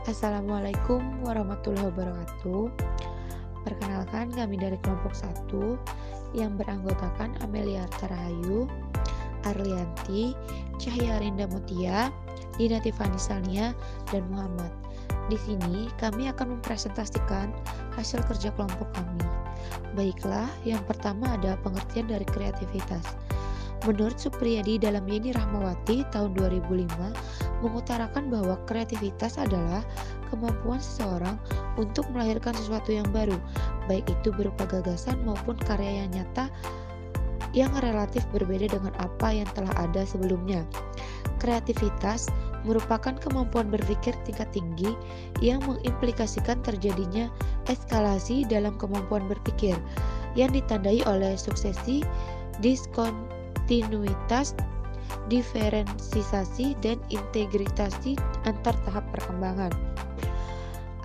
Assalamualaikum warahmatullahi wabarakatuh. Perkenalkan, kami dari kelompok 1 yang beranggotakan Amelia Rahayu, Arlianti, Cahyarinda Mutia, Dina Tiffany Salnia, dan Muhammad. Di sini kami akan mempresentasikan hasil kerja kelompok kami. Baiklah, yang pertama ada pengertian dari kreativitas. Menurut Supriyadi dalam Yeni Rahmawati tahun 2005 mengutarakan bahwa kreativitas adalah kemampuan seseorang untuk melahirkan sesuatu yang baru, baik itu berupa gagasan maupun karya yang nyata yang relatif berbeda dengan apa yang telah ada sebelumnya. Kreativitas merupakan kemampuan berpikir tingkat tinggi yang mengimplikasikan terjadinya eskalasi dalam kemampuan berpikir yang ditandai oleh suksesi, diskontinuitas, diferensiasi, dan integritasi antar tahap perkembangan.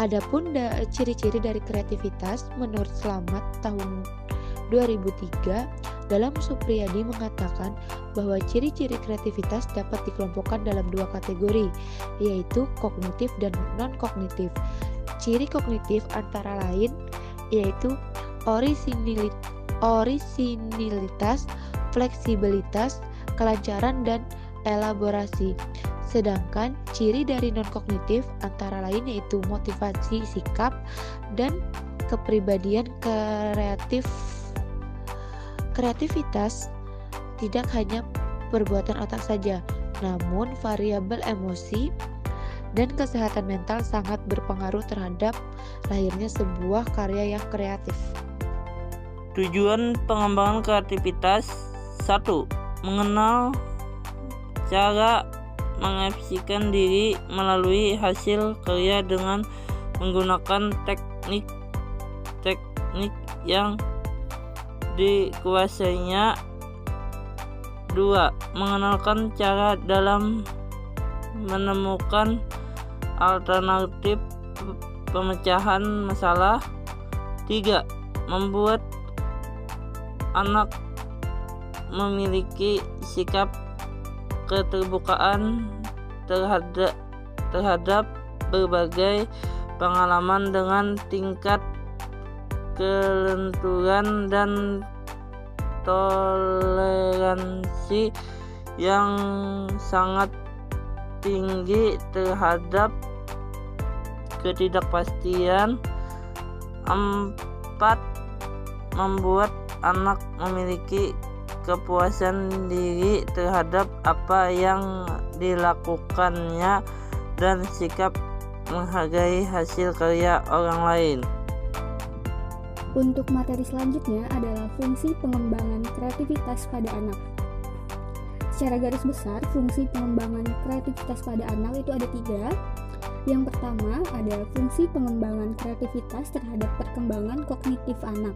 Adapun ciri-ciri dari kreativitas menurut Slamet tahun 2003, dalam Supriyadi mengatakan bahwa ciri-ciri kreativitas dapat dikelompokkan dalam 2 kategori, yaitu kognitif dan non-kognitif. Ciri kognitif antara lain yaitu orisinilitas, fleksibilitas, kelancaran, dan elaborasi. Sedangkan ciri dari non-kognitif antara lain yaitu motivasi, sikap, dan kepribadian kreatif. Kreativitas tidak hanya perbuatan otak saja, namun variabel emosi dan kesehatan mental sangat berpengaruh terhadap lahirnya sebuah karya yang kreatif. Tujuan pengembangan kreativitas: 1. Mengenal cara mengekspresikan diri melalui hasil karya dengan menggunakan teknik yang dikuasainya. 2. Mengenalkan cara dalam menemukan alternatif pemecahan masalah. 3. Membuat anak memiliki sikap keterbukaan terhadap berbagai pengalaman dengan tingkat kelenturan dan toleransi yang sangat tinggi terhadap ketidakpastian. 4. Membuat anak memiliki kepuasan diri terhadap apa yang dilakukannya dan sikap menghargai hasil karya orang lain. Untuk materi selanjutnya adalah fungsi pengembangan kreativitas pada anak. Secara garis besar, fungsi pengembangan kreativitas pada anak itu ada 3. Yang pertama ada fungsi pengembangan kreativitas terhadap perkembangan kognitif anak.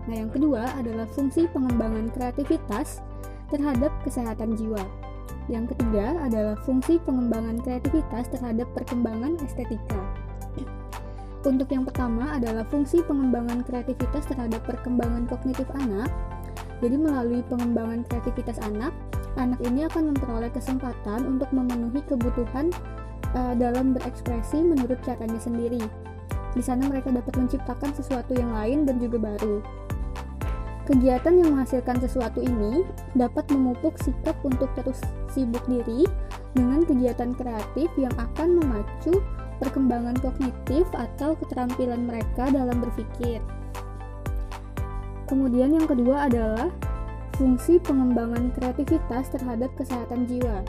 Nah, yang kedua adalah fungsi pengembangan kreativitas terhadap kesehatan jiwa. Yang ketiga adalah fungsi pengembangan kreativitas terhadap perkembangan estetika. Untuk yang pertama adalah fungsi pengembangan kreativitas terhadap perkembangan kognitif anak. Jadi melalui pengembangan kreativitas anak ini akan memperoleh kesempatan untuk memenuhi kebutuhan dalam berekspresi menurut caranya sendiri. Di sana mereka dapat menciptakan sesuatu yang lain dan juga baru. Kegiatan yang menghasilkan sesuatu ini dapat memupuk sikap untuk terus sibuk diri dengan kegiatan kreatif yang akan memacu perkembangan kognitif atau keterampilan mereka dalam berpikir. Kemudian yang kedua adalah fungsi pengembangan kreativitas terhadap kesehatan jiwa.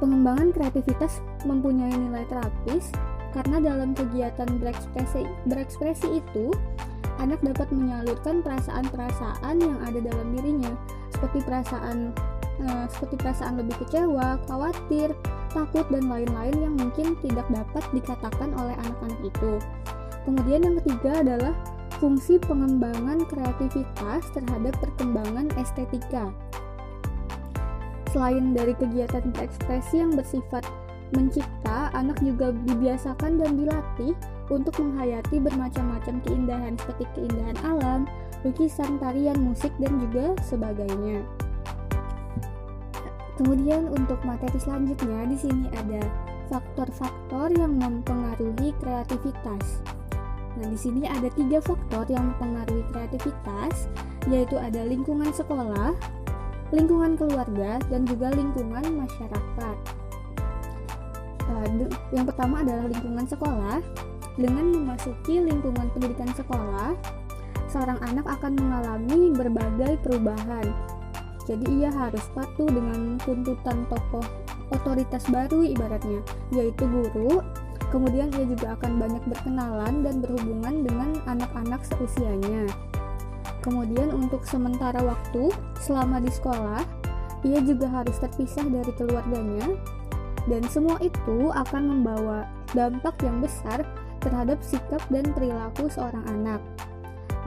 Pengembangan kreativitas mempunyai nilai terapis karena dalam kegiatan berekspresi itu anak dapat menyalurkan perasaan-perasaan yang ada dalam dirinya, seperti perasaan lebih kecewa, khawatir, takut, dan lain-lain yang mungkin tidak dapat dikatakan oleh anak-anak itu. Kemudian yang ketiga adalah fungsi pengembangan kreativitas terhadap perkembangan estetika. Selain dari kegiatan berekspresi yang bersifat mencipta, anak juga dibiasakan dan dilatih untuk menghayati bermacam-macam keindahan seperti keindahan alam, lukisan, tarian, musik, dan juga sebagainya. Kemudian untuk materi selanjutnya di sini ada faktor-faktor yang mempengaruhi kreativitas. Nah, di sini ada 3 faktor yang mempengaruhi kreativitas, yaitu ada lingkungan sekolah, lingkungan keluarga, dan juga lingkungan masyarakat. Yang pertama adalah lingkungan sekolah. Dengan memasuki lingkungan pendidikan sekolah, seorang anak akan mengalami berbagai perubahan. Jadi ia harus patuh dengan tuntutan tokoh otoritas baru ibaratnya, yaitu guru. Kemudian ia juga akan banyak berkenalan dan berhubungan dengan anak-anak seusianya. Kemudian untuk sementara waktu selama di sekolah, ia juga harus terpisah dari keluarganya, dan semua itu akan membawa dampak yang besar terhadap sikap dan perilaku seorang anak.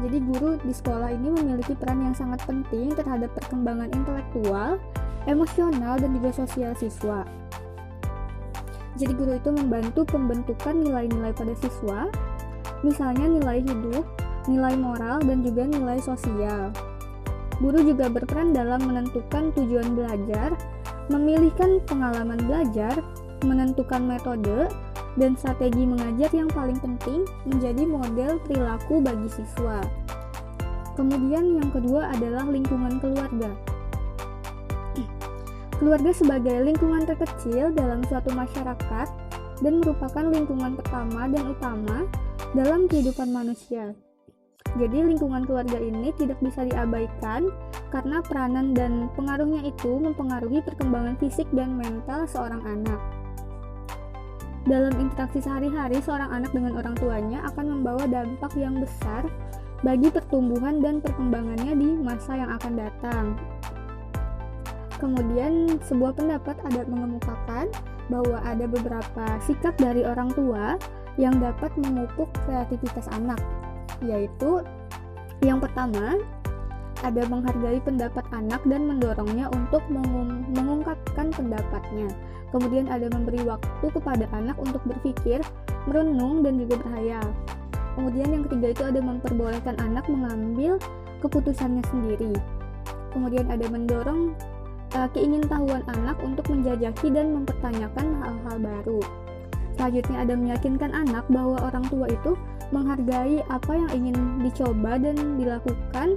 Jadi guru di sekolah ini memiliki peran yang sangat penting terhadap perkembangan intelektual, emosional, dan juga sosial siswa. Jadi guru itu membantu pembentukan nilai-nilai pada siswa, misalnya nilai hidup, nilai moral, dan juga nilai sosial. Guru juga berperan dalam menentukan tujuan belajar, memilihkan pengalaman belajar, menentukan metode, dan strategi mengajar yang paling penting menjadi model perilaku bagi siswa. Kemudian yang kedua adalah lingkungan keluarga. Keluarga sebagai lingkungan terkecil dalam suatu masyarakat dan merupakan lingkungan pertama dan utama dalam kehidupan manusia. Jadi lingkungan keluarga ini tidak bisa diabaikan karena peranan dan pengaruhnya itu mempengaruhi perkembangan fisik dan mental seorang anak. Dalam interaksi sehari-hari, seorang anak dengan orang tuanya akan membawa dampak yang besar bagi pertumbuhan dan perkembangannya di masa yang akan datang. Kemudian sebuah pendapat ada mengemukakan bahwa ada beberapa sikap dari orang tua yang dapat memupuk kreativitas anak, yaitu yang pertama, ada menghargai pendapat anak dan mendorongnya untuk mengungkapkan pendapatnya. Kemudian ada memberi waktu kepada anak untuk berpikir, merenung, dan juga berhayal. Kemudian yang ketiga itu ada memperbolehkan anak mengambil keputusannya sendiri. Kemudian ada mendorong keingintahuan anak untuk menjajaki dan mempertanyakan hal-hal baru. Selanjutnya ada meyakinkan anak bahwa orang tua itu menghargai apa yang ingin dicoba dan dilakukan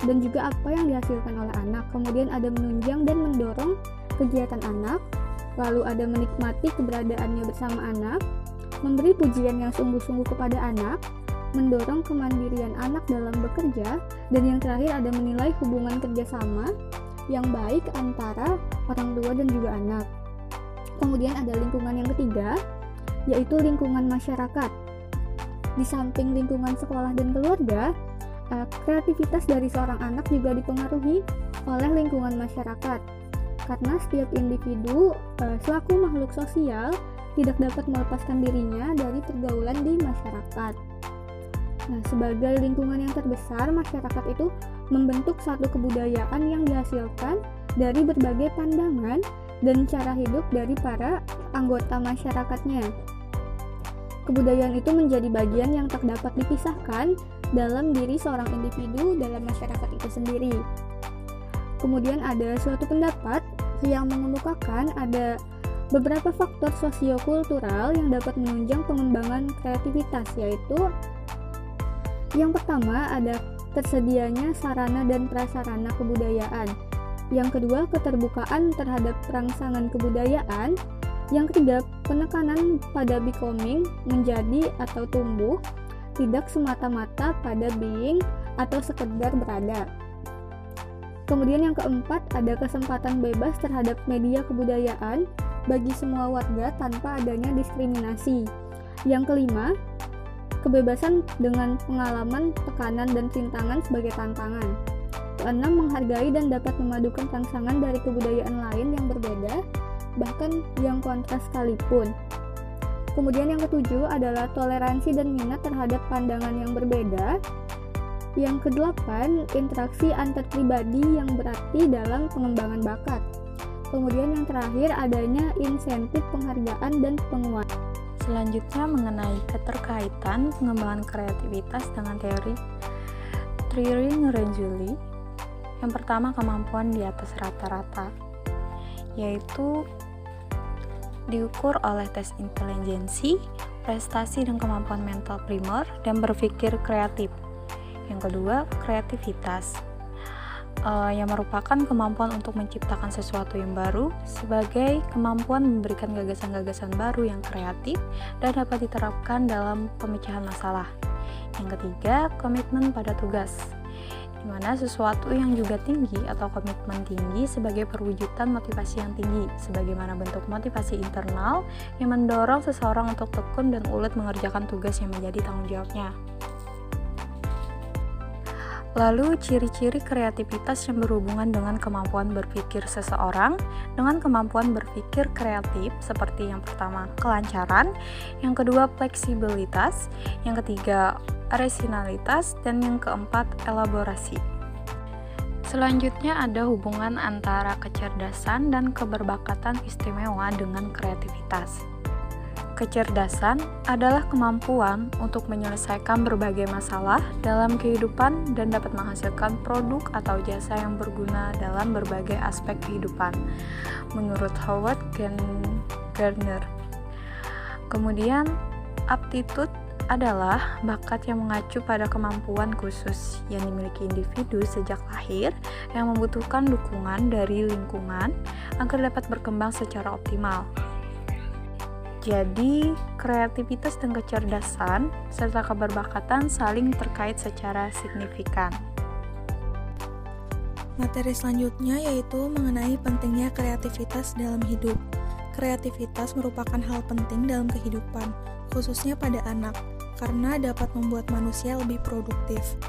dan juga apa yang dihasilkan oleh anak. Kemudian ada menunjang dan mendorong kegiatan anak. Lalu ada menikmati keberadaannya bersama anak, memberi pujian yang sungguh-sungguh kepada anak, mendorong kemandirian anak dalam bekerja, dan yang terakhir ada menilai hubungan kerjasama yang baik antara orang tua dan juga anak. Kemudian ada lingkungan yang ketiga, yaitu lingkungan masyarakat. Di samping lingkungan sekolah dan keluarga, kreativitas dari seorang anak juga dipengaruhi oleh lingkungan masyarakat. Karena setiap individu selaku makhluk sosial tidak dapat melepaskan dirinya dari pergaulan di masyarakat. Nah, sebagai lingkungan yang terbesar, masyarakat itu membentuk satu kebudayaan yang dihasilkan dari berbagai pandangan dan cara hidup dari para anggota masyarakatnya. Kebudayaan itu menjadi bagian yang tak dapat dipisahkan dalam diri seorang individu dalam masyarakat itu sendiri. Kemudian ada suatu pendapat yang mengemukakan ada beberapa faktor sosiokultural yang dapat menunjang pengembangan kreativitas, yaitu yang pertama ada tersedianya sarana dan prasarana kebudayaan. Yang kedua, keterbukaan terhadap rangsangan kebudayaan. Yang ketiga, penekanan pada becoming, menjadi atau tumbuh, tidak semata-mata pada being atau sekedar berada. Kemudian yang keempat, ada kesempatan bebas terhadap media kebudayaan bagi semua warga tanpa adanya diskriminasi. Yang kelima, kebebasan dengan pengalaman, tekanan, dan rintangan sebagai tantangan. Keenam, menghargai dan dapat memadukan rangsangan dari kebudayaan lain yang berbeda, bahkan yang kontras sekalipun. Kemudian yang ketujuh adalah toleransi dan minat terhadap pandangan yang berbeda. Yang kedelapan, interaksi antar pribadi yang berarti dalam pengembangan bakat. Kemudian yang terakhir, adanya insentif penghargaan dan penguatan. Selanjutnya mengenai keterkaitan pengembangan kreativitas dengan teori Triering-Rengzuli. Yang pertama, kemampuan di atas rata-rata, yaitu diukur oleh tes intelijensi, prestasi dan kemampuan mental primer, dan berpikir kreatif. Yang kedua, kreativitas, yang merupakan kemampuan untuk menciptakan sesuatu yang baru sebagai kemampuan memberikan gagasan-gagasan baru yang kreatif dan dapat diterapkan dalam pemecahan masalah. Yang ketiga, komitmen pada tugas, di mana sesuatu yang juga tinggi atau komitmen tinggi sebagai perwujudan motivasi yang tinggi, sebagaimana bentuk motivasi internal yang mendorong seseorang untuk tekun dan ulet mengerjakan tugas yang menjadi tanggung jawabnya. Lalu, ciri-ciri kreativitas yang berhubungan dengan kemampuan berpikir seseorang dengan kemampuan berpikir kreatif seperti yang pertama, kelancaran, yang kedua, fleksibilitas, yang ketiga, orisinalitas, dan yang keempat, elaborasi. Selanjutnya ada hubungan antara kecerdasan dan keberbakatan istimewa dengan kreativitas. Kecerdasan adalah kemampuan untuk menyelesaikan berbagai masalah dalam kehidupan dan dapat menghasilkan produk atau jasa yang berguna dalam berbagai aspek kehidupan, menurut Howard Gardner. Kemudian, aptitude adalah bakat yang mengacu pada kemampuan khusus yang dimiliki individu sejak lahir yang membutuhkan dukungan dari lingkungan agar dapat berkembang secara optimal. Jadi, kreativitas dan kecerdasan serta keberbakatan saling terkait secara signifikan. Materi selanjutnya yaitu mengenai pentingnya kreativitas dalam hidup. Kreativitas merupakan hal penting dalam kehidupan, khususnya pada anak, karena dapat membuat manusia lebih produktif.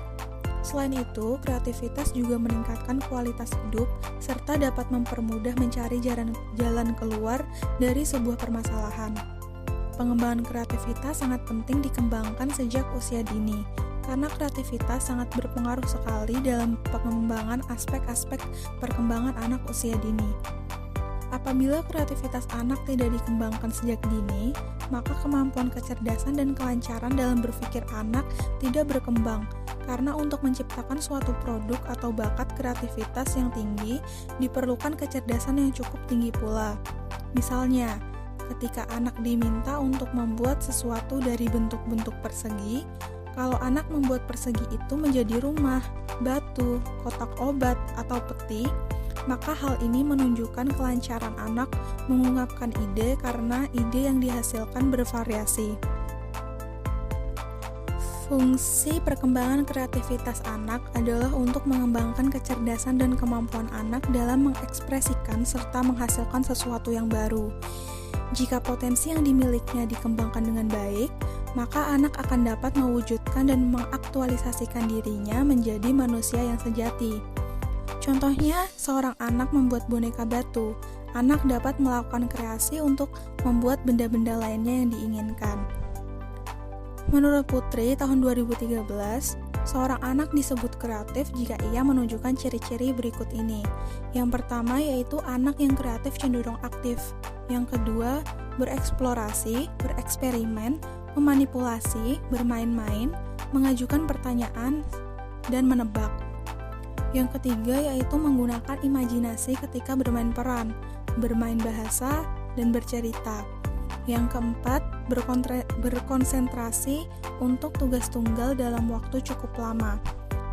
Selain itu, kreativitas juga meningkatkan kualitas hidup serta dapat mempermudah mencari jalan keluar dari sebuah permasalahan. Pengembangan kreativitas sangat penting dikembangkan sejak usia dini, karena kreativitas sangat berpengaruh sekali dalam pengembangan aspek-aspek perkembangan anak usia dini. Apabila kreativitas anak tidak dikembangkan sejak dini, maka kemampuan kecerdasan dan kelancaran dalam berpikir anak tidak berkembang, karena untuk menciptakan suatu produk atau bakat kreativitas yang tinggi, diperlukan kecerdasan yang cukup tinggi pula. Misalnya, ketika anak diminta untuk membuat sesuatu dari bentuk-bentuk persegi, kalau anak membuat persegi itu menjadi rumah, batu, kotak obat, atau peti, maka hal ini menunjukkan kelancaran anak mengungkapkan ide karena ide yang dihasilkan bervariasi. Fungsi perkembangan kreativitas anak adalah untuk mengembangkan kecerdasan dan kemampuan anak dalam mengekspresikan serta menghasilkan sesuatu yang baru. Jika potensi yang dimilikinya dikembangkan dengan baik, maka anak akan dapat mewujudkan dan mengaktualisasikan dirinya menjadi manusia yang sejati. Contohnya, seorang anak membuat boneka batu. Anak dapat melakukan kreasi untuk membuat benda-benda lainnya yang diinginkan. Menurut Putri, tahun 2013, seorang anak disebut kreatif jika ia menunjukkan ciri-ciri berikut ini. Yang pertama yaitu anak yang kreatif cenderung aktif. Yang kedua, bereksplorasi, bereksperimen, memanipulasi, bermain-main, mengajukan pertanyaan, dan menebak. Yang ketiga yaitu menggunakan imajinasi ketika bermain peran, bermain bahasa, dan bercerita. Yang keempat, berkonsentrasi untuk tugas tunggal dalam waktu cukup lama.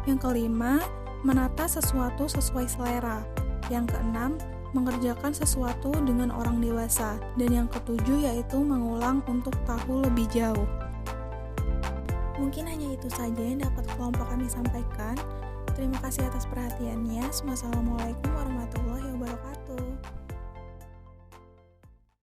Yang kelima, menata sesuatu sesuai selera. Yang keenam, mengerjakan sesuatu dengan orang dewasa. Dan yang ketujuh yaitu mengulang untuk tahu lebih jauh. Mungkin hanya itu saja yang dapat kelompok kami sampaikan. Terima kasih atas perhatiannya. Wassalamualaikum warahmatullahi wabarakatuh.